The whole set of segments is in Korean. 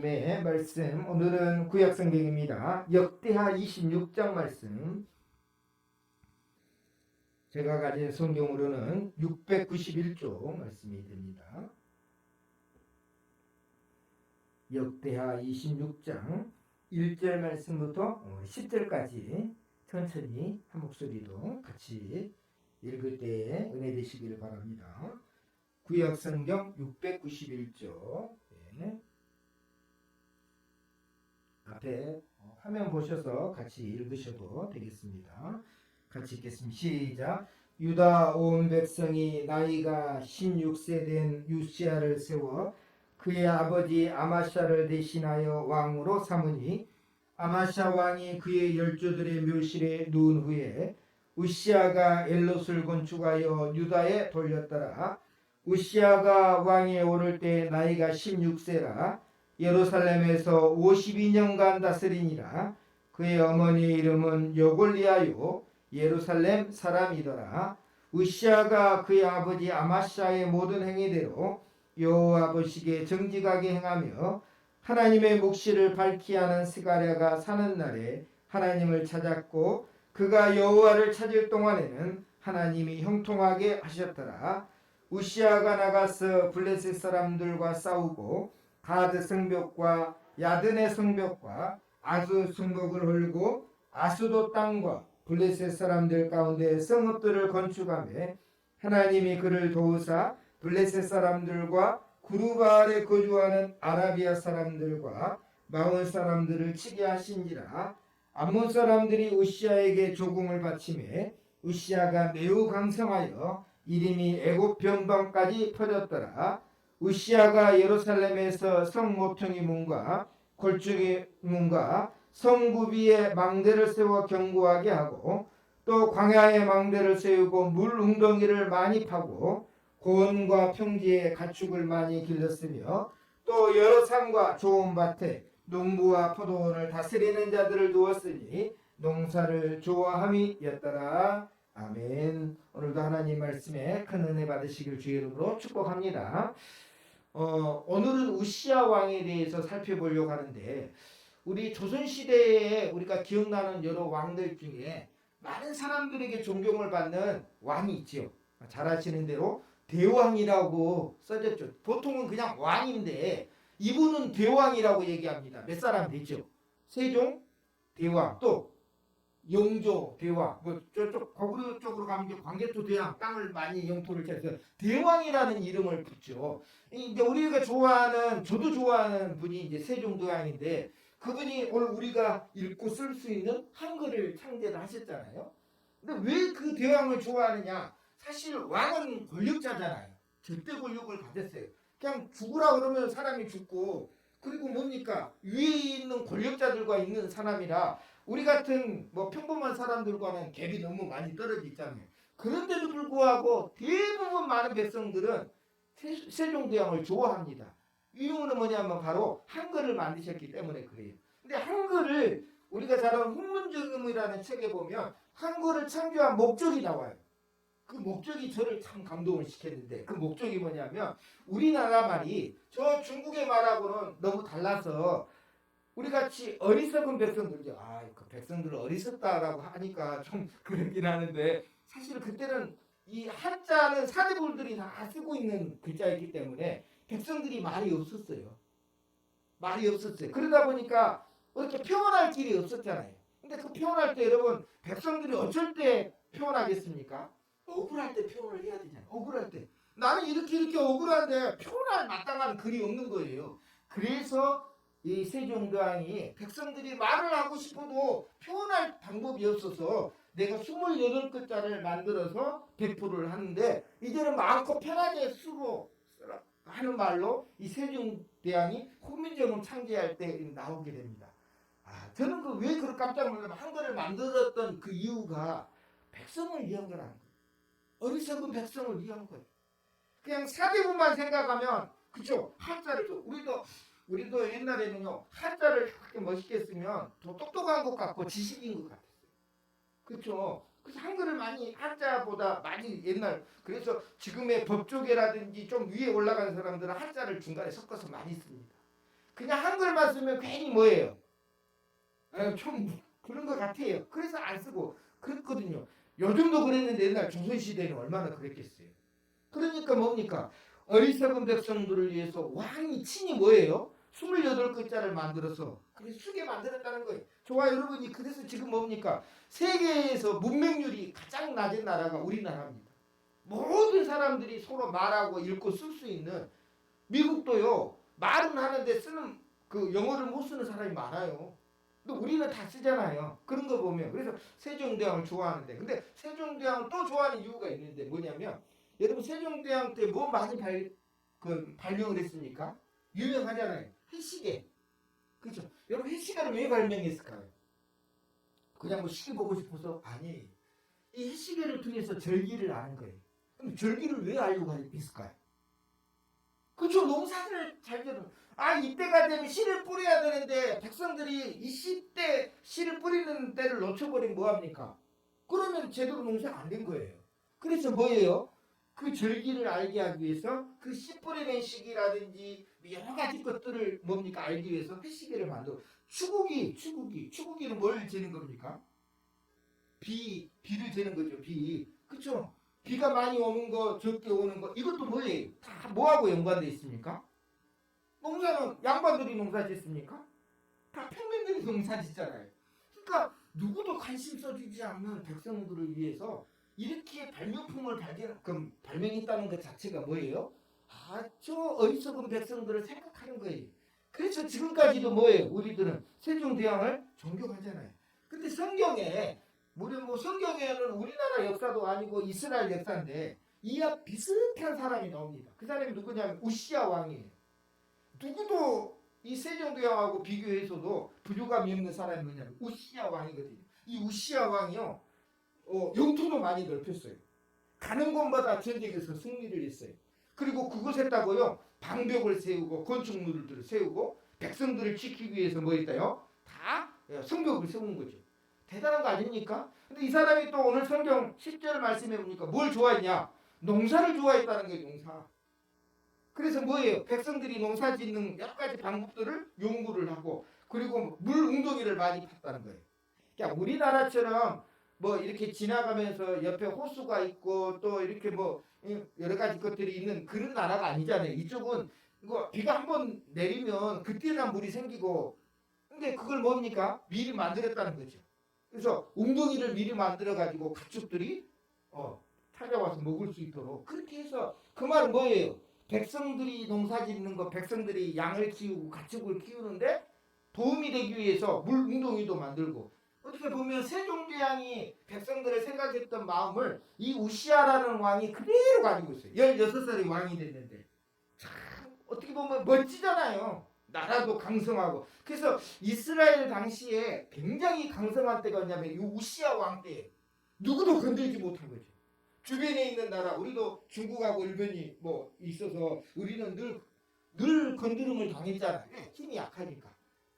네, 말씀 오늘은 구약성경입니다. 역대하 26장 말씀 제가 가진 성경으로는 691쪽 말씀이 됩니다. 역대하 26장 1절 말씀부터 10절까지 천천히 한 목소리로 같이 읽을 때에 은혜 되시기를 바랍니다. 구약성경 691쪽 앞에 화면 보셔서 같이 읽으셔도 되겠습니다. 같이 읽겠습니다. 시작. 유다 온 백성이 나이가 16세 된 우시야를 세워 그의 아버지 아마샤를 대신하여 왕으로 삼으니 아마샤 왕이 그의 열조들의 묘실에 누운 후에 우시야가 엘롯을 건축하여 유다에 돌렸더라. 우시야가 왕에 오를 때 나이가 16세라 예루살렘에서 52년간 다스리니라. 그의 어머니의 이름은 여골리아요 예루살렘 사람이더라. 우시야가 그의 아버지 아마샤의 모든 행위대로 여호와 보시기에 정직하게 행하며 하나님의 묵시를 밝히 하는 스가랴가 사는 날에 하나님을 찾았고 그가 여호와를 찾을 동안에는 하나님이 형통하게 하셨더라. 우시야가 나가서 블레셋 사람들과 싸우고 가드 성벽과 야드네 성벽과 아수 성벽을 헐고 아수도 땅과 블레셋 사람들 가운데 성읍들을 건축하며 하나님이 그를 도우사 블레셋 사람들과 구르바알에 거주하는 아라비아 사람들과 마온 사람들을 치게 하신지라. 암몬 사람들이 우시야에게 조공을 바치매 우시야가 매우 강성하여 이름이 애굽 변방까지 퍼졌더라. 우시야가 예루살렘에서 성 모퉁이 문과 골짜기 문과 성구비에 망대를 세워 견고하게 하고 또 광야에 망대를 세우고 물 웅덩이를 많이 파고 고원과 평지에 가축을 많이 길렀으며 또 여러 산과 좋은 밭에 농부와 포도원을 다스리는 자들을 두었으니 농사를 좋아함이었더라. 아멘. 오늘도 하나님 말씀에 큰 은혜 받으시길 주의 이름으로 축복합니다. 오늘은 우시야 왕에 대해서 살펴보려고 하는데 우리 조선시대에 우리가 기억나는 여러 왕들 중에 많은 사람들에게 존경을 받는 왕이 있지요. 잘 아시는 대로 대왕이라고 써졌죠. 보통은 그냥 왕인데 이분은 대왕이라고 얘기합니다. 몇 사람 되죠? 세종 대왕, 또 영조 대왕, 뭐 저쪽 거구려 쪽으로 가면 광개토 대왕, 땅을 많이 영토를 차서 대왕이라는 이름을 붙죠. 이제 우리가 좋아하는, 저도 좋아하는 분이 이제 세종 대왕인데 그분이 오늘 우리가 읽고 쓸 수 있는 한글을 창제를 하셨잖아요. 근데 왜 그 대왕을 좋아하느냐? 사실 왕은 권력자잖아요. 절대 권력을 가졌어요. 그냥 죽으라 그러면 사람이 죽고, 그리고 뭡니까? 위에 있는 권력자들과 있는 사람이라 우리 같은 뭐 평범한 사람들과는 갭이 너무 많이 떨어져 있잖아요. 그런데도 불구하고 대부분 많은 백성들은 세종대왕을 좋아합니다. 이유는 뭐냐면 바로 한글을 만드셨기 때문에 그래요. 근데 한글을 우리가 잘 아는 훈문정음이라는 책에 보면 한글을 창조한 목적이 나와요. 그 목적이 저를 참 감동을 시켰는데 그 목적이 뭐냐면 우리나라 말이 저 중국의 말하고는 너무 달라서 우리같이 어리석은 백성들이죠. 그 백성들 어리석다라고 하니까 좀 그러긴 하는데 사실 그때는 이 한자는 사대부들이 다 쓰고 있는 글자이기 때문에 백성들이 말이 없었어요. 말이 없었어요. 그러다 보니까 이렇게 표현할 길이 없었잖아요. 근데 그 표현할 때 여러분 백성들이 어쩔 때 표현하겠습니까? 억울할 때 표현을 해야 되잖아요. 억울할 때. 나는 이렇게 억울한데 표현할 마땅한 글이 없는 거예요. 그래서 이 세종대왕이 백성들이 말을 하고 싶어도 표현할 방법이 없어서 내가 28글자를 만들어서 배포를 하는데 이제는 마음껏 편하게 쓰고 하는 말로 이 세종대왕이 훈민정음 창제할 때 나오게 됩니다. 저는 왜 그렇게 깜짝 놀라면 한글을 만들었던 그 이유가 백성을 위한 거라는 거예요. 어리석은 백성을 위한 거예요. 그냥 사대부만 생각하면 그쵸? 한자를 우리도 옛날에는요 한자를 그렇게 멋있게 쓰면 더 똑똑한 것 같고 지식인 것 같았어요. 그렇죠? 그래서 한글을 많이 한자보다 많이 옛날 그래서 지금의 법조계라든지 좀 위에 올라간 사람들은 한자를 중간에 섞어서 많이 씁니다. 그냥 한글만 쓰면 괜히 뭐예요? 좀 그런 것 같아요. 그래서 안 쓰고 그랬거든요. 요즘도 그랬는데 옛날 조선시대는 얼마나 그랬겠어요. 그러니까 뭡니까? 어리석은 백성들을 위해서 왕이 친히 뭐예요? 28글자를 만들어서 그게 쓰게 만들었다는 거예요. 좋아요, 여러분이. 그래서 지금 뭡니까? 세계에서 문맹률이 가장 낮은 나라가 우리나라입니다. 모든 사람들이 서로 말하고 읽고 쓸 수 있는. 미국도요, 말은 하는데 쓰는 그 영어를 못 쓰는 사람이 많아요. 근데 우리는 다 쓰잖아요. 그런 거 보면. 그래서 세종대왕을 좋아하는데, 근데 세종대왕을 또 좋아하는 이유가 있는데 뭐냐면, 여러분 세종대왕 때 뭐 많이 발명을 했습니까? 유명하잖아요. 해시계. 그렇죠? 여러분 해시계를 왜 발명했을까요? 그냥 뭐 시계 보고 싶어서? 아니, 이 해시계를 통해서 절기를 아는 거예요. 그럼 절기를 왜 알려고 했을까요? 그쵸. 농사를 잘 지는. 이때가 되면 씨를 뿌려야 되는데 백성들이 이 시때 씨를 뿌리는 때를 놓쳐버리면 뭐합니까? 그러면 제대로 농사가 안 된 거예요. 그래서 뭐예요? 그 절기를 알게 하기 위해서 그 씨 뿌리는 시기라든지 여러 가지 것들을 뭡니까 알기 위해서 회시계를 만들어. 추구기는 뭘 재는 겁니까? 비를 재는 거죠. 그쵸? 비가 많이 오는 거, 적게 오는 거, 이것도 뭐예요? 다 뭐하고 연관되어 있습니까? 농사는 양반들이 농사 짓습니까? 다 평민들이 농사 짓잖아요. 그러니까 누구도 관심 써주지 않는 백성들을 위해서 이렇게 발명품을 발명했다는 것 자체가 뭐예요? 아주 어리석은 백성들을 생각하는 거예요. 그래서 지금까지도 뭐예요? 우리들은 세종대왕을 존경하잖아요. 근데 성경에 성경에는 우리나라 역사도 아니고 이스라엘 역사인데 이와 비슷한 사람이 나옵니다. 그 사람이 누구냐면 우시아 왕이에요. 누구도 이 세종대왕하고 비교해서도 부족함이 없는 사람이 뭐냐면 우시아 왕이거든요. 이 우시아 왕이요, 영토도 많이 넓혔어요. 가는 곳마다 전쟁에서 승리를 했어요. 그리고 그것에다가요 방벽을 세우고 건축물들을 세우고 백성들을 지키기 위해서 뭐 했다요? 다 성벽을 세운 거죠. 대단한 거 아닙니까? 근데 이 사람이 또 오늘 성경 10절 말씀해 보니까 뭘 좋아했냐? 농사를 좋아했다는 거예요. 농사. 그래서 뭐예요? 백성들이 농사 짓는 여러 가지 방법들을 연구를 하고 그리고 물 웅덩이를 많이 팠다는 거예요. 그러니까 우리나라처럼 뭐 이렇게 지나가면서 옆에 호수가 있고 또 이렇게 뭐 여러 가지 것들이 있는 그런 나라가 아니잖아요. 이쪽은 이거 비가 한번 내리면 그때나 물이 생기고, 근데 그걸 뭡니까? 미리 만들었다는 거죠. 그래서 웅덩이를 미리 만들어 가지고 가축들이 찾아와서 먹을 수 있도록 그렇게 해서, 그 말은 뭐예요? 백성들이 농사 짓는 거, 백성들이 양을 키우고 가축을 키우는데 도움이 되기 위해서 물 웅덩이도 만들고. 어떻게 보면 세종대왕이 백성들을 생각했던 마음을 이 우시아라는 왕이 그대로 가지고 있어요. 16살이 왕이 됐는데 참 어떻게 보면 멋지잖아요. 나라도 강성하고. 그래서 이스라엘 당시에 굉장히 강성한 때가 뭐냐면 이 우시아 왕 때 누구도 건들지 못한 거죠. 주변에 있는 나라, 우리도 중국하고 일본이 뭐 있어서 우리는 늘 건드림을 당했잖아요. 힘이 약하니까.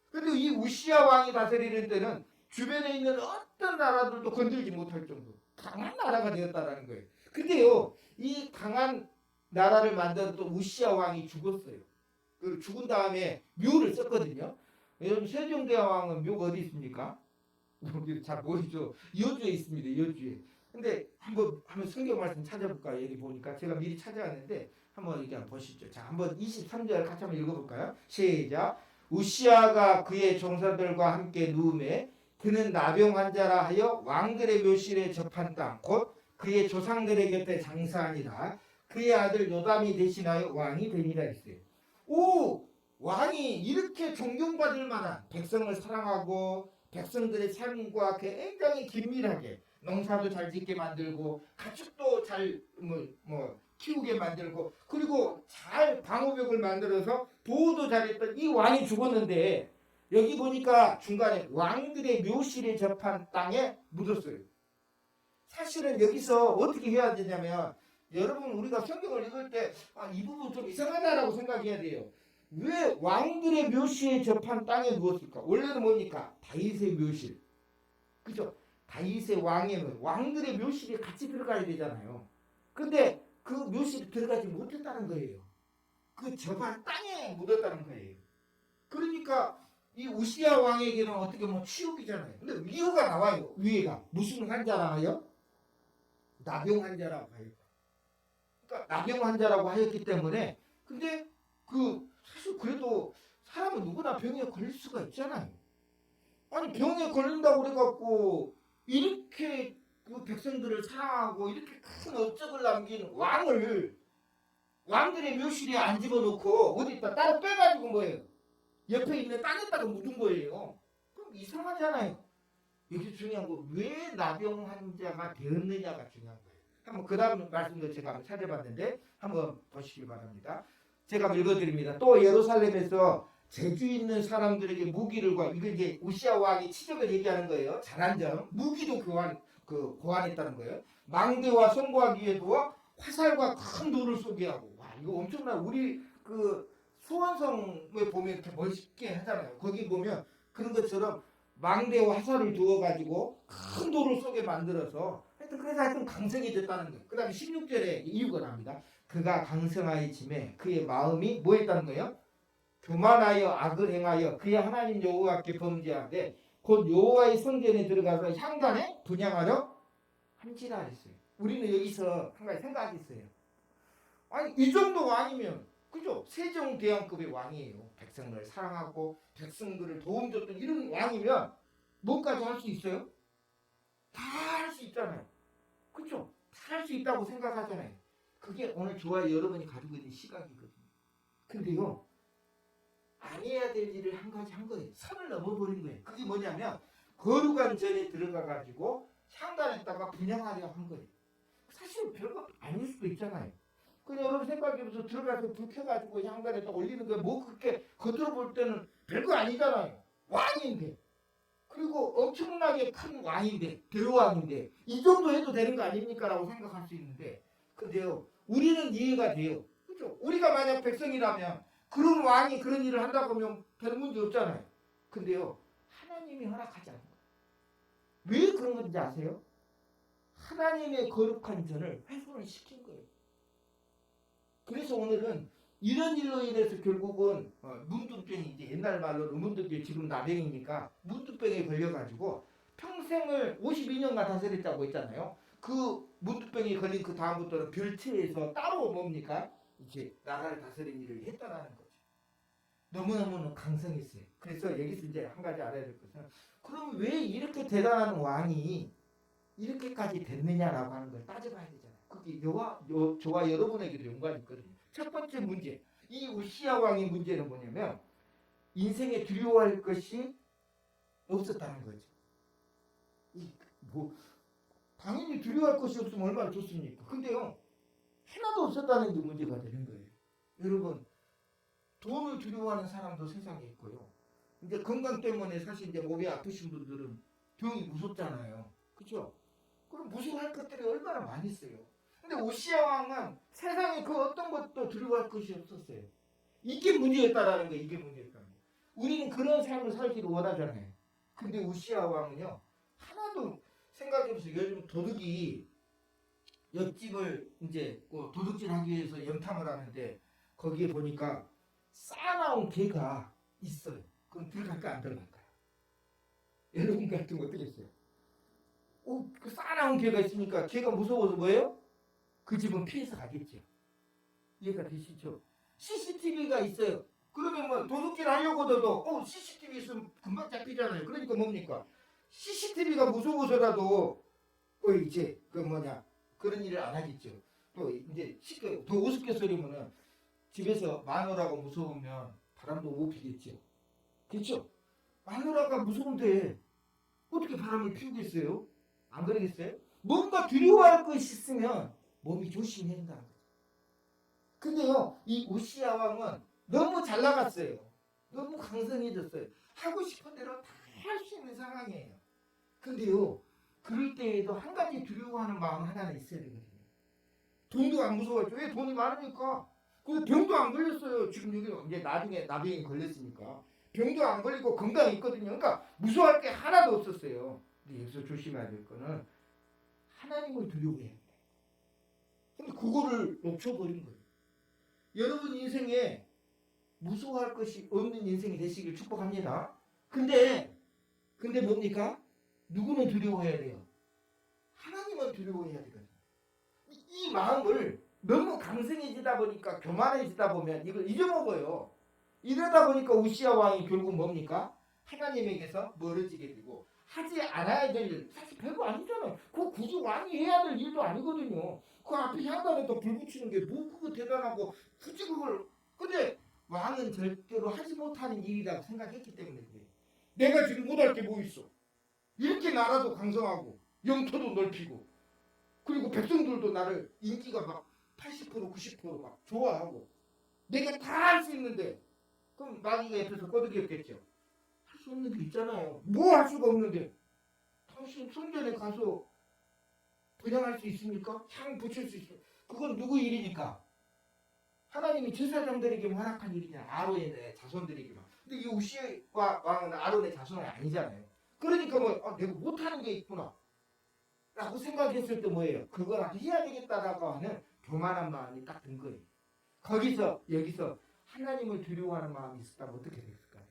근데 이 우시아 왕이 다스리는 때는 주변에 있는 어떤 나라들도 건들지 못할 정도 강한 나라가 되었다라는 거예요. 근데요, 이 강한 나라를 만들었던 우시아 왕이 죽었어요. 그 죽은 다음에 묘를 썼거든요. 여러분 세종대왕은 묘가 어디 있습니까? 잘 모르죠. 여주에 있습니다. 여주에. 근데 한번 성경 말씀 찾아볼까요? 여기 보니까 제가 미리 찾아왔는데 한번 이렇게 한번 보시죠. 자, 한번 23절 같이 한번 읽어볼까요? 시작. 우시아가 그의 종사들과 함께 누움에 그는 나병 환자라 하여 왕들의 묘실에 접한 땅 곧 그의 조상들의 곁에 장사하니라. 그의 아들 요담이 대신하여 왕이 되니라 했어요. 오! 왕이 이렇게 존경받을 만한, 백성을 사랑하고 백성들의 삶과 굉장히 긴밀하게 농사도 잘 짓게 만들고 가축도 잘 키우게 만들고 그리고 잘 방어벽을 만들어서 보호도 잘했던 이 왕이 죽었는데 여기 보니까 중간에 왕들의 묘실에 접한 땅에 묻었어요. 사실은 여기서 어떻게 해야 되냐면, 여러분 우리가 성경을 읽을 때 이 부분 좀 이상하다라고 생각해야 돼요. 왜 왕들의 묘실에 접한 땅에 누웠을까? 원래는 뭡니까? 다윗의 묘실. 그죠? 다윗의 왕에는 왕들의 묘실에 같이 들어가야 되잖아요. 근데 그 묘실에 들어가지 못했다는 거예요. 그 접한 땅에 묻었다는 거예요. 그러니까 이 우시야 왕에게는 어떻게 보면 치욕이잖아요. 근데 이유가 나와요. 위에가 무슨 환자라요? 나병 환자라고 하요. 그러니까 나병 환자라고 하였기 때문에 근데 그 사실 그래도 사람은 누구나 병에 걸릴 수가 있잖아요. 아니 병에 걸린다고 그래갖고 이렇게 그 백성들을 사랑하고 이렇게 큰 업적을 남긴 왕들의 묘실에 안 집어넣고 어디다 따로 빼가지고 뭐예요? 옆에 있는 땅에다가 묻은 거예요. 그럼 이상하잖아요. 여기 중요한 거 왜 나병 환자가 되었느냐가 중요한 거예요. 한번 그 다음 말씀도 제가 한번 찾아봤는데 한번 보시기 바랍니다. 제가 한번 읽어드립니다. 또 예루살렘에서 재주 있는 사람들에게 무기를 구하. 이거 이제 우시야 왕이 치적을 얘기하는 거예요. 잘한 점 무기도 고안했다는 거예요. 망대와 송구하기 위해 두어 화살과 큰 돌을 쏘게 하고. 와 이거 엄청나. 우리 그 수원성에 보면 이렇게 멋있게 하잖아요. 거기 보면 그런 것처럼 망대와 화살을 두어가지고 큰 돌을 쏘게 만들어서 그래서 하여튼 강성이 됐다는 거예요. 그 다음에 16절에 이유가 나옵니다. 그가 강성하여짐에 그의 마음이 뭐 했다는 거예요? 교만하여 악을 행하여 그의 하나님 여호와께 범죄하되 곧 여호와의 성전에 들어가서 향단에 분향하려 함지라 했어요. 우리는 여기서 한 가지 생각이 있어요. 아니 이 정도 왕이면 그죠? 세종대왕급의 왕이에요. 백성을 사랑하고 백성들을 도움 줬던 이런 왕이면 뭐까지 할 수 있어요? 다 할 수 있잖아요. 그죠? 다 할 수 있다고 생각하잖아요. 그게 오늘 저와 여러분이 가지고 있는 시각이거든요. 근데요, 안 해야 될 일을 한 가지 한 거예요. 선을 넘어버린 거예요. 그게 뭐냐면 거룩한 전에 들어가가지고 향단에다가 분향하려 한 거예요. 사실 별거 아닐 수도 있잖아요. 그냥 여러분 생각해보세요. 들어가서 불 켜가지고 향단에다 올리는 거 뭐 그렇게 겉으로 볼 때는 별거 아니잖아요. 왕인데. 그리고 엄청나게 큰 왕인데, 대왕인데, 이 정도 해도 되는 거 아닙니까? 라고 생각할 수 있는데, 근데요, 우리는 이해가 돼요. 그죠? 우리가 만약 백성이라면, 그런 왕이 그런 일을 한다고 하면 별 문제 없잖아요. 근데요, 하나님이 허락하지 않는 거예요. 왜 그런 건지 아세요? 하나님의 거룩한 전을 훼손을 시킨 거예요. 그래서 오늘은 이런 일로 인해서 결국은 문둥병이 이제 옛날 말로 문둥병이 지금 나병이니까 문둥병에 걸려가지고 평생을 52년간 다스렸다고 했잖아요. 그 문둥병이 걸린 그 다음부터는 별채에서 따로 뭡니까? 이제 나라를 다스린 일을 했다라는 거죠. 너무너무 강성했어요. 그래서 여기서 이제 한 가지 알아야 될 것은 그럼 왜 이렇게 대단한 왕이 이렇게까지 됐느냐라고 하는 걸 따져봐야 되잖아요. 그게 저와 여러분에게도 연관이 있거든요. 첫 번째 문제, 이 우시야 왕의 문제는 뭐냐면 인생에 두려워할 것이 없었다는 거죠. 뭐 당연히 두려워할 것이 없으면 얼마나 좋습니까? 근데요 하나도 없었다는 게 문제가 되는 거예요. 여러분 돈을 두려워하는 사람도 세상에 있고요. 이제 건강 때문에 사실 이제 몸이 아프신 분들은 병이 무섭잖아요. 그렇죠? 그럼 무서워할 것들이 얼마나 많이 있어요. 근데 우시야 왕은 세상에 그 어떤 것도 두려워할 것이 없었어요. 이게 문제였다라는 거예요. 이게 문제였다는 거예요. 우리는 그런 삶을 살기를 원하잖아요. 근데 우시야 왕은요. 하나도 생각해보세요. 요즘 도둑이 옆집을 이제 도둑질하기 위해서 염탐을 하는데 거기에 보니까 쌓아놓은 개가 있어요. 그럼 들어갈까 안 들어갈까요? 여러분 같은 거 어떻겠어요? 그 쌓아놓은 개가 있으니까 개가 무서워서 뭐예요? 그 집은 피해서 가겠죠. 이해가 되시죠? CCTV가 있어요. 그러면 뭐 도둑질 하려고 해도 CCTV 있으면 금방 잡히잖아요. 그러니까 뭡니까? CCTV가 무서워서라도 이제 그런 일을 안 하겠죠. 또 이제 더 우습게소리면은 집에서 마누라가 무서우면 바람도 못 피겠죠. 그렇죠? 마누라가 무서운데 어떻게 바람을 피우겠어요? 안 그러겠어요? 뭔가 두려워할 것이 있으면 몸이 조심해야 한다는 거죠. 근데요, 이 우시야 왕은 너무 잘 나갔어요. 너무 강성해졌어요. 하고 싶은 대로 다 할 수 있는 상황이에요. 근데요, 그럴 때에도 한 가지 두려워하는 마음 하나는 있어야 되거든요. 돈도 안 무서워했죠. 왜? 돈이 많으니까. 그 병도 안 걸렸어요. 지금 여기 이제 나중에 나병이 걸렸으니까. 병도 안 걸리고 건강이 있거든요. 그러니까 무서워할 게 하나도 없었어요. 근데 여기서 조심해야 될 거는 하나님을 두려워해야 돼. 근데 그거를 놓쳐버린 거예요. 여러분 인생에 무서워할 것이 없는 인생이 되시길 축복합니다. 근데 뭡니까? 누구는 두려워해야 돼요? 하나님은 두려워해야 되거든요. 이 마음을 너무 강성해지다 보니까, 교만해지다 보면 이걸 잊어먹어요. 이러다 보니까 우시야 왕이 결국 뭡니까? 하나님에게서 멀어지게 되고, 하지 않아야 될 일, 사실 별거 아니잖아요. 그거 굳이 왕이 해야 될 일도 아니거든요. 그 앞에 향단에다 불 붙이는 게 뭐 그거 대단하고, 굳이 그걸. 근데 왕은 절대로 하지 못하는 일이라고 생각했기 때문에 그래요. 내가 지금 못할 게 뭐 있어? 이렇게 나라도 강성하고 영토도 넓히고, 그리고 백성들도 나를 인기가 막 80% 90%막 좋아하고, 내가 다 할 수 있는데, 그럼 마귀가 옆에서 꼬드겼겠죠. 할 수 없는 게 있잖아요. 뭐 할 수가 없는데 당신 성전에 가서 분양할 수 있습니까? 향 붙일 수 있습니까? 그건 누구 일이니까? 하나님이 제사장들에게만 허락한 일이냐? 아론의 자손들에게만. 근데 이 우시아 왕은 아론의 자손이 아니잖아요. 그러니까 내가 못하는 게 있구나 라고 생각했을 때 뭐예요? 그걸 해야 되겠다라고 하는 교만한 마음이 딱 든 거예요. 여기서 하나님을 두려워하는 마음이 있었다면 어떻게 됐을까요?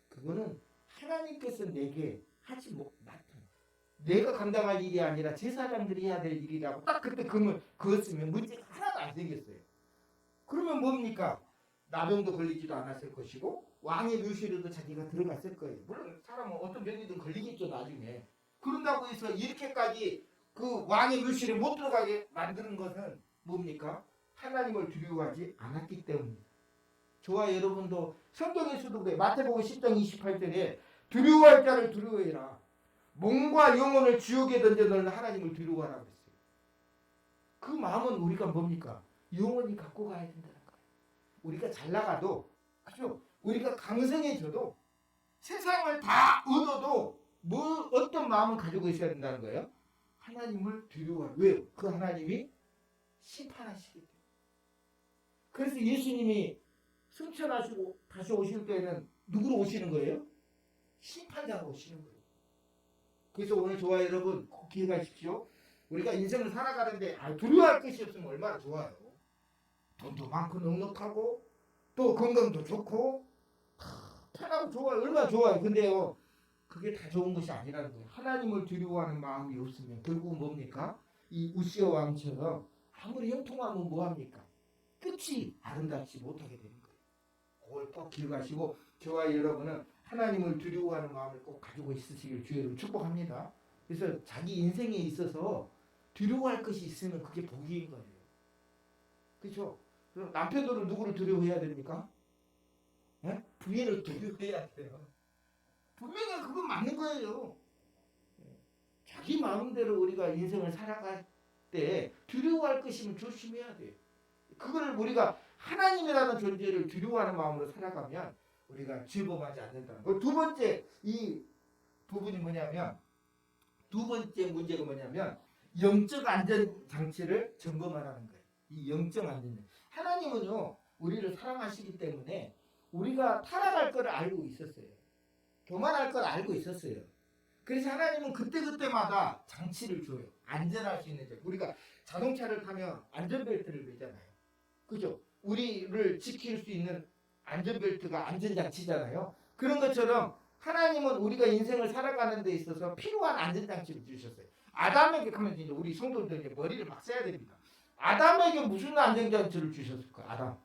그거는 하나님께서 내게 하지 내가 감당할 일이 아니라 제사장들이 해야 될 일이라고 딱 그때 그었으면 문제가 하나도 안 생겼어요. 그러면 뭡니까? 나병도 걸리지도 않았을 것이고, 왕의 묘실에도 자기가 들어갔을 거예요. 물론 사람은 어떤 병이든 걸리겠죠 나중에. 그런다고 해서 이렇게까지 그 왕의 묘실에 못 들어가게 만드는 것은 뭡니까? 하나님을 두려워하지 않았기 때문입니다. 저와 여러분도 성경에서도 그래. 마태복음 10장 28절에 두려워할 자를 두려워해라. 몸과 영혼을 지옥에 던져 넣는 하나님을 두려워하라고 했어요. 그 마음은 우리가 뭡니까? 영원히 갖고 가야 된다는 거예요. 우리가 잘 나가도, 그죠? 우리가 강성해져도, 세상을 다 얻어도 어떤 마음을 가지고 있어야 된다는 거예요? 하나님을 두려워하라. 왜요? 그 하나님이 심판하시기 때문에. 그래서 예수님이 승천하시고 다시 오실 때는 누구로 오시는 거예요? 심판자로 오시는 거예요. 그래서 오늘 저와 여러분 꼭 기억하십시오. 우리가 인생을 살아가는데 두려워할 것이 없으면 얼마나 좋아요. 돈도 많고 넉넉하고 또 건강도 좋고 편하고 좋아요. 얼마나 좋아요. 근데요, 그게 다 좋은 것이 아니라는 거예요. 하나님을 두려워하는 마음이 없으면 결국은 뭡니까? 이 우시아 왕처럼 아무리 형통하면 뭐합니까? 끝이 아름답지 못하게 되는 거예요. 그걸 꼭 기억하시고, 저와 여러분은 하나님을 두려워하는 마음을 꼭 가지고 있으시길 주여를 축복합니다. 그래서 자기 인생에 있어서 두려워할 것이 있으면 그게 복인 거예요. 그렇죠? 남편들은 누구를 두려워해야 됩니까? 네? 부인을 두려워해야 돼요. 분명히 그건 맞는 거예요. 자기 마음대로 우리가 인생을 살아갈 때 두려워할 것이면 조심해야 돼요. 그걸 우리가 하나님이라는 존재를 두려워하는 마음으로 살아가면 우리가 죄범하지 않는다는 거. 두 번째 이 부분이 뭐냐면, 두 번째 문제가 뭐냐면 영적 안전 장치를 점검하라는 거예요. 이 영적 안전. 하나님은요 우리를 사랑하시기 때문에 우리가 타락할 걸 알고 있었어요. 교만할 걸 알고 있었어요. 그래서 하나님은 그때그때마다 장치를 줘요. 안전할 수 있는 점. 우리가 자동차를 타면 안전벨트를 매잖아요. 그죠? 우리를 지킬 수 있는 안전벨트가 안전장치잖아요. 그런 것처럼 하나님은 우리가 인생을 살아가는 데 있어서 필요한 안전장치를 주셨어요. 아담에게 하면 이제 우리 성도들 이제 머리를 막 써야 됩니다. 아담에게 무슨 안전장치를 주셨을까? 아담.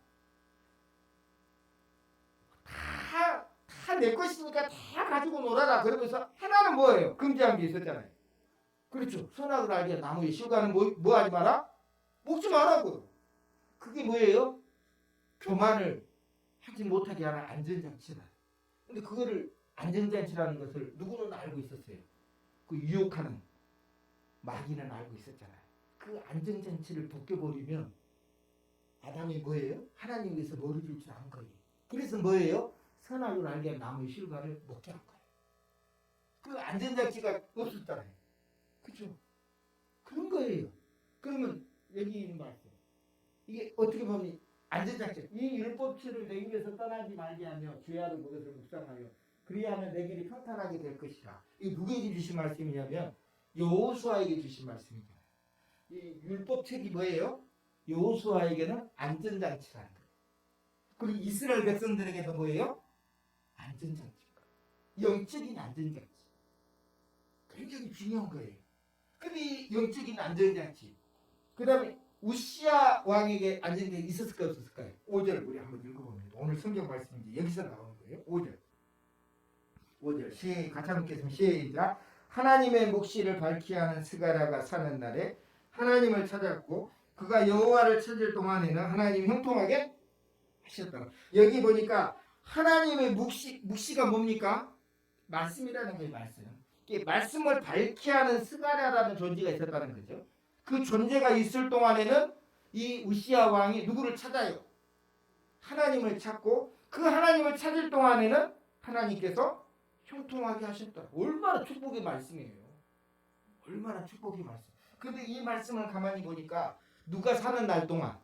다 내 것이니까 다 가지고 놀아라. 그러면서 하나는 뭐예요? 금지한 게 있었잖아요. 그렇죠. 선악을 알게 나무에 실과는 뭐 하지 마라? 먹지 말라고요. 그게 뭐예요? 교만을 하지 못하게 하는 안전장치다. 근데 그거를 안전장치라는 것을 누구는 알고 있었어요. 그 유혹하는 마귀는 알고 있었잖아요. 그 안전장치를 벗겨버리면 아담이 뭐예요? 하나님 위해서 멀어질 줄 안 거예요. 그래서 뭐예요? 선악을 알게 한 나무의 실과를 먹게 한 거예요. 그 안전장치가 없었잖아요. 그렇죠? 그런 거예요. 그러면 여기 있는 말씀, 이게 어떻게 보면 안전장치, 이 율법치를 내 입에서 떠나지 말게 하며 주야를 그것을 묵상하여 그리하면 내 길이 평탄하게 될 것이다. 이 누구에게 주신 말씀이냐면 여호수아에게 주신 말씀이잖아요. 이 율법책이 뭐예요? 여호수아에게는 안전장치라는 거예요. 그리고 이스라엘 백성들에게도 뭐예요? 안전장치. 영적인 안전장치. 굉장히 중요한 거예요. 근데 이 영적인 안전장치. 그 다음에 우시야 왕에게 안전장치 있었을까요? 없었을까요? 5절 우리 한번 읽어봅니다. 오늘 성경 말씀인지 여기서 나오는 거예요. 5절. 5절 같이 한번 읽겠습니다. 시작. 하나님의 묵시를 밝히 하는 스가랴가 사는 날에 하나님을 찾았고 그가 여호와를 찾을 동안에는 하나님이 형통하게 하셨다. 여기 보니까 하나님의 묵시가 뭡니까? 말씀이라는 거예요. 말씀을 밝히 하는 스가랴라는 존재가 있었다는 거죠. 그 존재가 있을 동안에는 이 우시야 왕이 누구를 찾아요? 하나님을 찾고 그 하나님을 찾을 동안에는 하나님께서 형통하게 하셨다. 얼마나 축복의 말씀이에요. 얼마나 축복의 말씀. 근데 이 말씀을 가만히 보니까 누가 사는 날 동안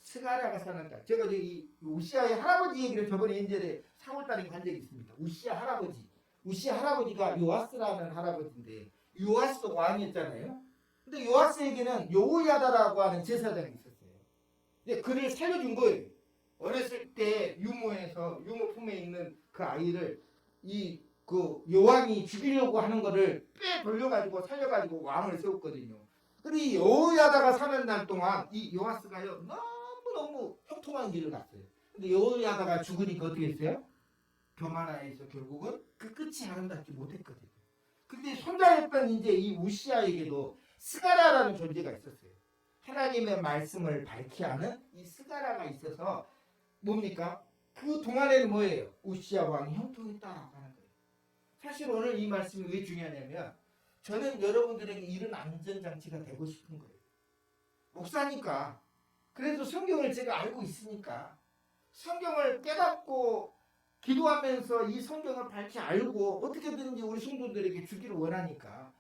스가랴가 사는 날. 제가 이 우시야의 할아버지 얘기를 저번에 인제에 4월달에 한 적이 있습니다. 우시야 할아버지. 우시야 할아버지가 요아스라는 할아버지인데 요아스도 왕이었잖아요. 근데 요아스에게는 여호야다라고 하는 제사장이 있었어요. 근데 그를 살려준 거예요. 어렸을 때 유모 품에 있는 그 아이를 그 요왕이 죽이려고 하는 거를 빼 돌려가지고 살려가지고 왕을 세웠거든요. 근데 이 여호야다가 사는 날 동안 이 요아스가요 너무 형통한 길을 갔어요. 근데 여호야다가 죽으니까 어떻게 했어요? 교만하에서 결국은 그 끝이 아름답지 못했거든요. 근데 손자였던 이제 이 우시야에게도 스가랴라는 존재가 있었어요. 하나님의 말씀을 밝히 하는 이 스가랴가 있어서 뭡니까? 그 동안에는 뭐예요? 우시야 왕이 형통했다라고 하는 거예요. 사실 오늘 이 말씀이 왜 중요하냐면 저는 여러분들에게 이런 안전장치가 되고 싶은 거예요. 목사니까 그래도 성경을 제가 알고 있으니까 성경을 깨닫고 기도하면서 이 성경을 밝히 알고 어떻게든지 우리 성도들에게 주기를 원하니까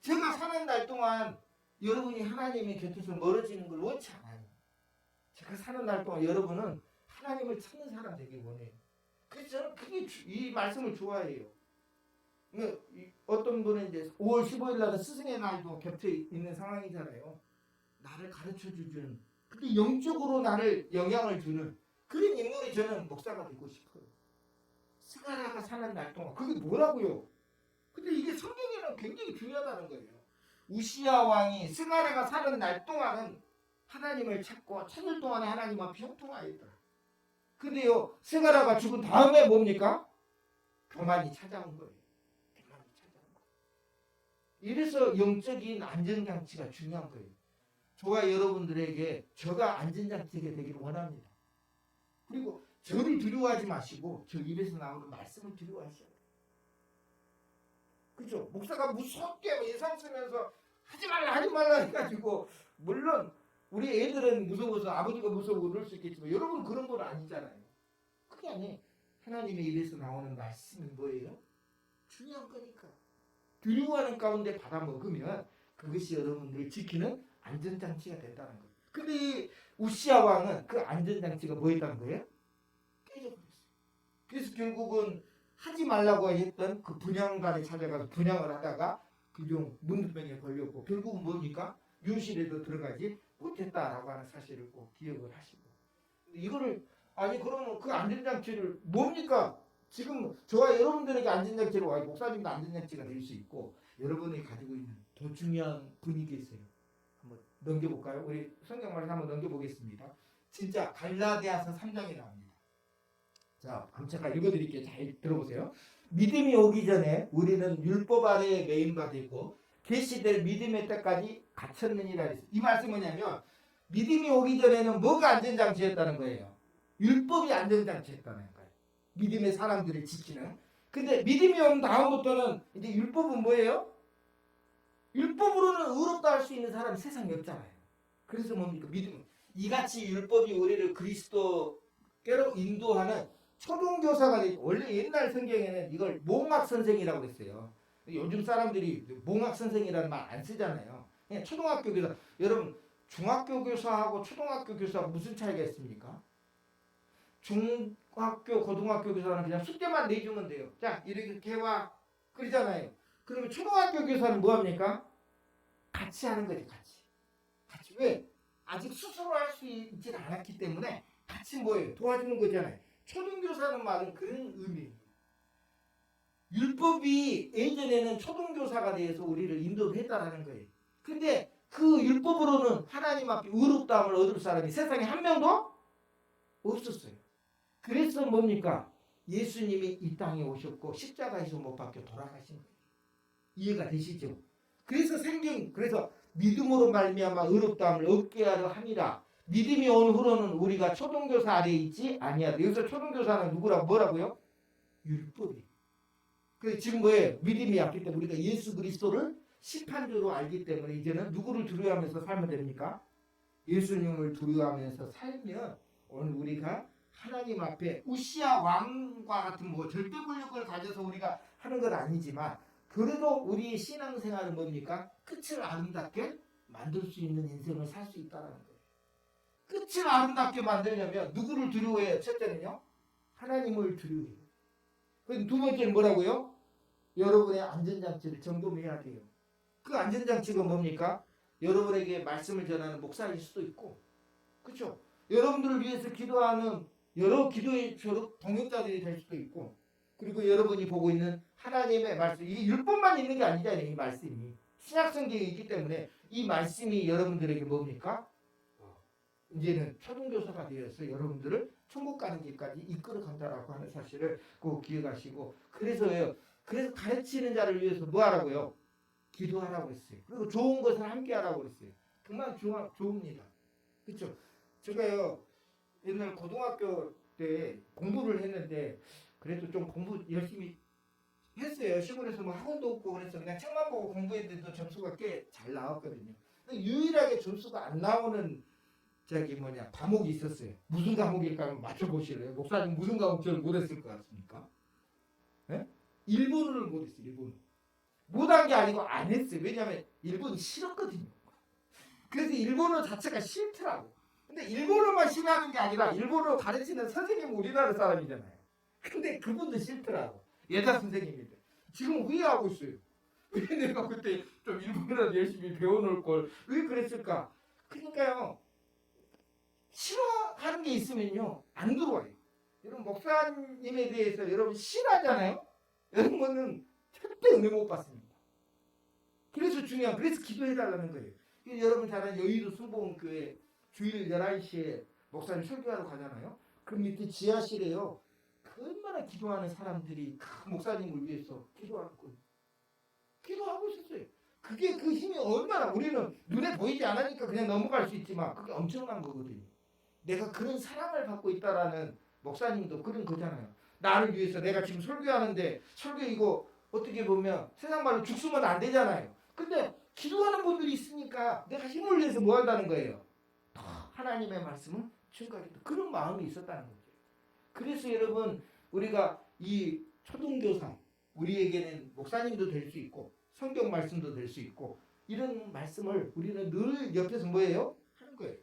제가 사는 날 동안 여러분이 하나님의 곁에서 멀어지는 걸 원치 않아요. 제가 사는 날 동안 여러분은 하나님을 찾는 사람 되길 원해요. 그래서 저는 이 말씀을 좋아해요. 어떤 분은 이제 5월 15일 날은 스승의 날도 겹쳐 있는 상황이잖아요. 나를 가르쳐 주는, 근데 영적으로 나를 영향을 주는 그런 인물이 저는 목사가 되고 싶어요. 스가랴가 사는 날 동안 그게 뭐라고요? 근데 이게 성경에는 굉장히 중요하다는 거예요. 우시야 왕이 스가랴가 사는 날 동안은 하나님을 찾고 찾을 동안에 하나님 앞에 형통하였다. 근데요 스가랴가 죽은 다음에 뭡니까? 교만이 찾아온 거예요. 교만이 찾아온 거예요. 이래서 영적인 안전장치가 중요한 거예요. 저와 여러분들에게 저가 안전장치가 되기를 원합니다. 그리고 저를 두려워하지 마시고 저 입에서 나오는 말씀을 두려워하셔야 돼요. 그죠? 목사가 무섭게 예상 쓰면서 하지 말라 해가지고 물론 우리 애들은 무서워서 아버지가 무서워 그럴 수 있겠지만 여러분 그런 건 아니잖아요. 그게 아니에요. 하나님의 입에서 나오는 말씀이 뭐예요? 중요한 거니까. 두려워하는 가운데 받아먹으면 그것이 여러분들을 지키는 안전장치가 된다는 거예요. 근데 이 우시야 왕은 그 안전장치가 뭐였다는 거예요? 깨져버렸어요. 그래서 결국은 하지 말라고 했던 그 분향단에 찾아가서 분향을 하다가 그중 문둥병에 걸렸고 결국은 뭡니까? 윤실에도 들어가지 못했다라고 하는 사실을 꼭 기억을 하시고 이거를 그러면 그 안전장치를 뭡니까? 지금 저와 여러분들에게 안전장치를 목사님도 안전장치가 될 수 있고 여러분이 가지고 있는 더 중요한 분이 계세요. 한번 넘겨볼까요? 우리 성경 말씀 한번 넘겨보겠습니다. 진짜 갈라디아서 3장에 나옵니다. 자, 잠깐 읽어드릴게요. 잘 들어보세요. 믿음이 오기 전에 우리는 율법 아래에 매임받아 있고 계시될 믿음의 때까지 갇혔느니라. 이 말씀은 뭐냐면 믿음이 오기 전에는 뭐가 안전장치였다는 거예요? 율법이 안전장치였다는 거예요. 믿음의 사람들을 지키는. 근데 믿음이 온 다음부터는 이제 율법은 뭐예요? 율법으로는 의롭다 할 수 있는 사람이 세상에 없잖아요. 그래서 뭡니까? 믿음은 이같이 율법이 우리를 그리스도께로 인도하는 초등교사가 되죠. 원래 옛날 성경에는 이걸 몽학선생이라고 했어요. 요즘 사람들이 몽학선생이라는 말 안 쓰잖아요. 그냥 초등학교 교사. 여러분 중학교 교사하고 초등학교 교사하고 무슨 차이가 있습니까? 중학교 고등학교 교사는 그냥 숙제만 내주면 돼요. 자 이렇게 해와 그러잖아요. 그러면 초등학교 교사는 뭐합니까? 같이 하는 거지. 같이 왜? 아직 스스로 할 수 있지는 않았기 때문에 같이 뭐예요? 도와주는 거잖아요. 초등교사는 말은 그런 의미예요. 율법이 예전에는 초등교사가 되어서 우리를 인도를 했다라는 거예요. 근데 그 율법으로는 하나님 앞에 의롭다함을 얻을 사람이 세상에 한 명도 없었어요. 그래서 뭡니까? 예수님이 이 땅에 오셨고 십자가에서 못 박혀 돌아가신 거예요. 이해가 되시죠? 그래서 믿음으로 말미암아 의롭다함을 얻게 하려 함이라. 믿음이 온 후로는 우리가 초등교사 아래에 있지 아니하다. 여기서 초등교사는 뭐라고요? 율법이. 그래서 지금 뭐예요? 믿음이 왔기 때문에 우리가 예수 그리스도를 심판주로 알기 때문에 이제는 누구를 두려워하면서 살면 됩니까? 예수님을 두려워하면서 살면 오늘 우리가 하나님 앞에 우시아 왕과 같은 절대 권력을 가져서 우리가 하는 건 아니지만 그래도 우리의 신앙생활은 뭡니까? 끝을 아름답게 만들 수 있는 인생을 살 수 있다는 거예요. 끝을 아름답게 만들려면 누구를 두려워해요? 첫째는요, 하나님을 두려워해요. 그럼 두 번째는 뭐라고요? 여러분의 안전장치를 점검해야 돼요. 그 안전장치가 뭡니까? 여러분에게 말씀을 전하는 목사일 수도 있고, 그렇죠? 여러분들을 위해서 기도하는 여러 기도의 동역자들이 될 수도 있고, 그리고 여러분이 보고 있는 하나님의 말씀, 이 율법만 있는 게 아니잖아요. 이 말씀이 신약성경에 있기 때문에 이 말씀이 여러분들에게 뭡니까? 이제는 초등교사가 되어서 여러분들을 천국 가는 길까지 이끌어 간다라고 하는 사실을 꼭 기억하시고, 그래서 가르치는 자를 위해서 뭐 하라고요? 기도하라고 했어요. 그리고 좋은 것을 함께 하라고 했어요. 정말 좋습니다. 그렇죠? 제가요 옛날 고등학교 때 공부를 했는데 그래도 좀 공부 열심히 했어요. 시골에서 뭐 학원도 없고 그래서 그냥 책만 보고 공부했는데도 점수가 꽤 잘 나왔거든요. 유일하게 점수가 안 나오는 과목이 있었어요. 무슨 과목일까 맞춰보실래요? 목사님 무슨 과목 저를 못했을 것 같습니까? 네? 일본어를 못했어요. 일본어. 못한 게 아니고 안 했어요. 왜냐하면 일본이 싫었거든요. 그래서 일본어 자체가 싫더라고. 근데 일본어만 싫어하는 게 아니라 일본어 가르치는 선생님은 우리나라 사람이잖아요. 근데 그분도 싫더라고. 여자 선생님인데. 지금 후회하고 있어요. 왜 내가 그때 좀 일본어라도 열심히 배워놓을 걸. 왜 그랬을까? 그러니까요. 싫어하는 게 있으면요. 안 들어와요. 여러분 목사님에 대해서 여러분 싫어하잖아요. 여러분은 절대 은혜 못 받습니다. 그래서 기도해달라는 거예요. 여러분 잘 아는 여의도 순복음교회 주일 11시에 목사님 설교하러 가잖아요. 그 밑에 지하실에요. 얼마나 기도하는 사람들이 그 목사님을 위해서 기도하는 거예요. 기도하고 있었어요. 그게 그 힘이 얼마나, 우리는 눈에 보이지 않으니까 그냥 넘어갈 수 있지만 그게 엄청난 거거든요. 내가 그런 사랑을 받고 있다라는, 목사님도 그런 거잖아요. 나를 위해서 내가 지금 설교하는데 설교 이거 어떻게 보면 세상 말로 죽으면 안 되잖아요. 근데 기도하는 분들이 있으니까 내가 힘을 내서 뭐 한다는 거예요? 하나님의 말씀을 증거하겠다. 그런 마음이 있었다는 거죠. 그래서 여러분 우리가 이 초등교사, 우리에게는 목사님도 될 수 있고 성경 말씀도 될 수 있고 이런 말씀을 우리는 늘 옆에서 뭐예요? 하는 거예요.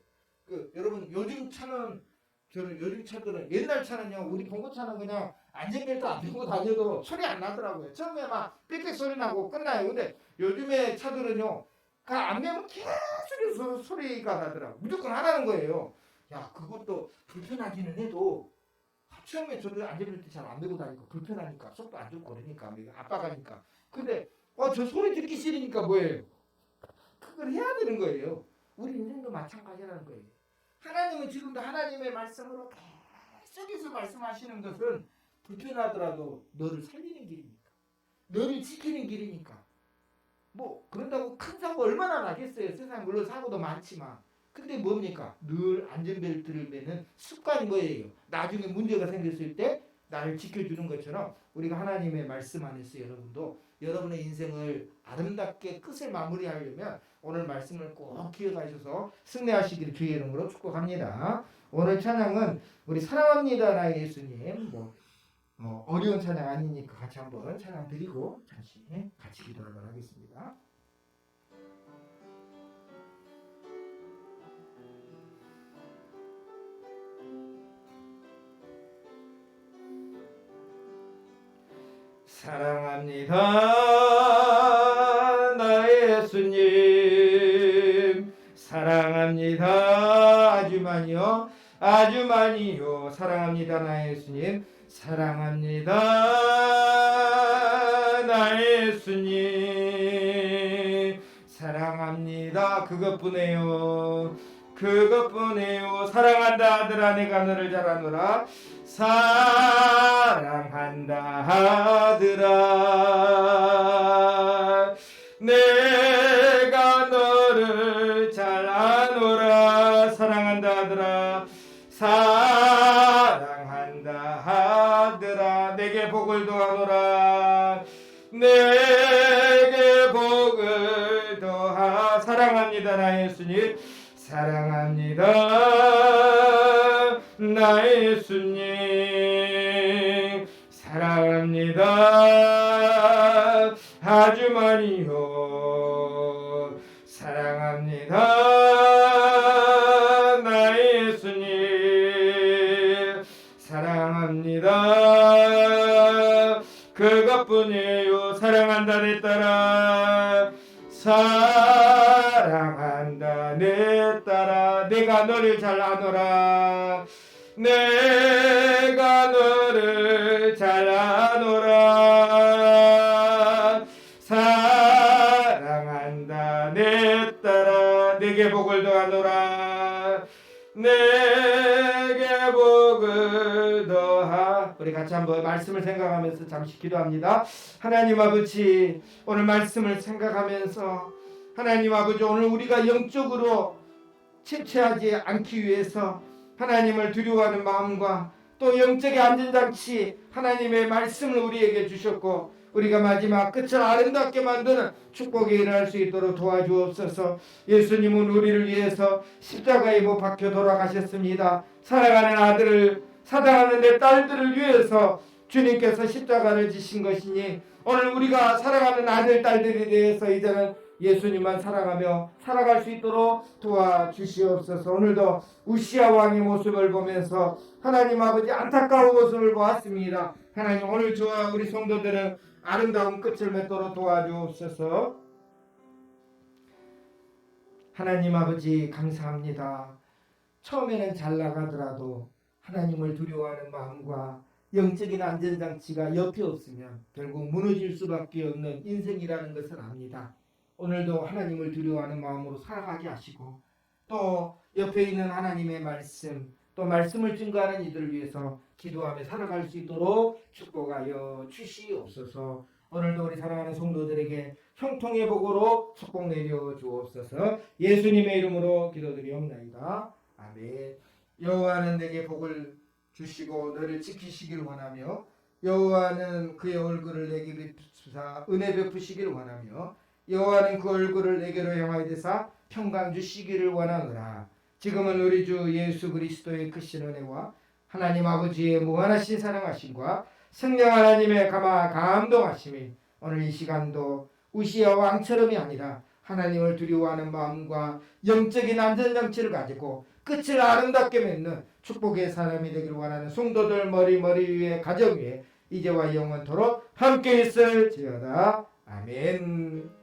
여러분 요즘 차들은 옛날 차는요, 우리 봉고차는 그냥 안전벨트 안 들고 다녀도 소리 안 나더라고요. 처음에 막 삑삑 소리 나고 끝나요. 근데 요즘에 차들은요, 안 매면 계속 소리가 나더라고요. 무조건 하라는 거예요. 야, 그것도 불편하기는 해도 처음에 저도 안전벨트 잘 안 메고 다니고 불편하니까 속도 안 좋고 그러니까 압박하니까. 근데 저 소리 듣기 싫으니까 뭐예요? 그걸 해야 되는 거예요. 우리 인생도 마찬가지라는 거예요. 하나님은 지금도 하나님의 말씀으로 계속해서 말씀하시는 것은 불편하더라도 너를 살리는 길이니까, 너를 지키는 길이니까. 뭐 그런다고 큰 사고 얼마나 나겠어요. 세상 물론 사고도 많지만. 근데 뭡니까? 늘 안전벨트를 매는 습관이 뭐예요? 나중에 문제가 생겼을 때 나를 지켜주는 것처럼 우리가 하나님의 말씀 안에서 여러분도 여러분의 인생을 아름답게 끝을 마무리하려면 오늘 말씀을 꼭 기억하셔서 승리하시기를 주의 이름으로 축복합니다. 오늘 찬양은 우리 사랑합니다 나의 예수님, 어려운 찬양 아니니까 같이 한번 찬양 드리고 다시 같이 기도하도록 하겠습니다. 사랑합니다 나의 예수님, 사랑합니다. 아주 많이요. 아주 많이요. 사랑합니다 나의 예수님. 사랑합니다 나의 예수님. 사랑합니다. 그것뿐이에요. 그것뿐이에요. 사랑한다 아들아 내가 너를 잘 아노라. 사랑한다 아들아 내가 너를 잘 아노라. 사랑한다 아들아. 사랑한다 아들아 내게 복을 더하노라. 내게 복을 더하. 사랑합니다 나의 예수님. 사랑합니다 나의 예수님. 사랑합니다 아주 많이요. 사랑합니다 나의 예수님. 사랑합니다 그것뿐이에요. 사랑한다 내 딸아. 사랑한다 내 딸아 내가 너를 잘 아노라. 내가 너를 잘 아노라. 사랑한다 내 딸아 내게 복을 더하노라. 내게 복을 더하. 우리 같이 한번 말씀을 생각하면서 잠시 기도합니다. 하나님 아버지 오늘 말씀을 생각하면서 하나님 아버지 오늘 우리가 영적으로 침체하지 않기 위해서 하나님을 두려워하는 마음과 또 영적의 안전장치 하나님의 말씀을 우리에게 주셨고 우리가 마지막 끝을 아름답게 만드는 축복에 일어날 수 있도록 도와주옵소서. 예수님은 우리를 위해서 십자가에 못 박혀 돌아가셨습니다. 사랑하는 아들을 사랑하는 내 딸들을 위해서 주님께서 십자가를 지신 것이니 오늘 우리가 사랑하는 아들 딸들에 대해서 이제는 예수님만 사랑하며 살아갈 수 있도록 도와주시옵소서. 오늘도 우시아 왕의 모습을 보면서 하나님 아버지 안타까운 모습을 보았습니다. 하나님 오늘 저와 우리 성도들은 아름다운 끝을 맺도록 도와주옵소서. 하나님 아버지 감사합니다. 처음에는 잘 나가더라도 하나님을 두려워하는 마음과 영적인 안전장치가 옆에 없으면 결국 무너질 수밖에 없는 인생이라는 것을 압니다. 오늘도 하나님을 두려워하는 마음으로 살아가게 하시고 또 옆에 있는 하나님의 말씀 또 말씀을 증거하는 이들을 위해서 기도하며 살아갈 수 있도록 축복하여 주시옵소서. 오늘도 우리 사랑하는 성도들에게 형통의 복으로 축복 내려 주옵소서. 예수님의 이름으로 기도드리옵나이다. 아멘. 여호와는 내게 복을 주시고 너를 지키시길 원하며 여호와는 그의 얼굴을 내게 비추사 은혜 베푸시길 원하며 여호와는 그 얼굴을 내게로 향하여 대사 평강 주시기를 원하노라. 지금은 우리 주 예수 그리스도의 크신 은혜와 하나님 아버지의 무한하신 사랑하심과 성령 하나님의 감동하심이 오늘 이 시간도 우시아 왕처럼이 아니라 하나님을 두려워하는 마음과 영적인 안전장치를 가지고 끝을 아름답게 맺는 축복의 사람이 되기를 원하는 성도들 머리 위에 가정 위에 이제와 영원토록 함께 있을지어다. 아멘.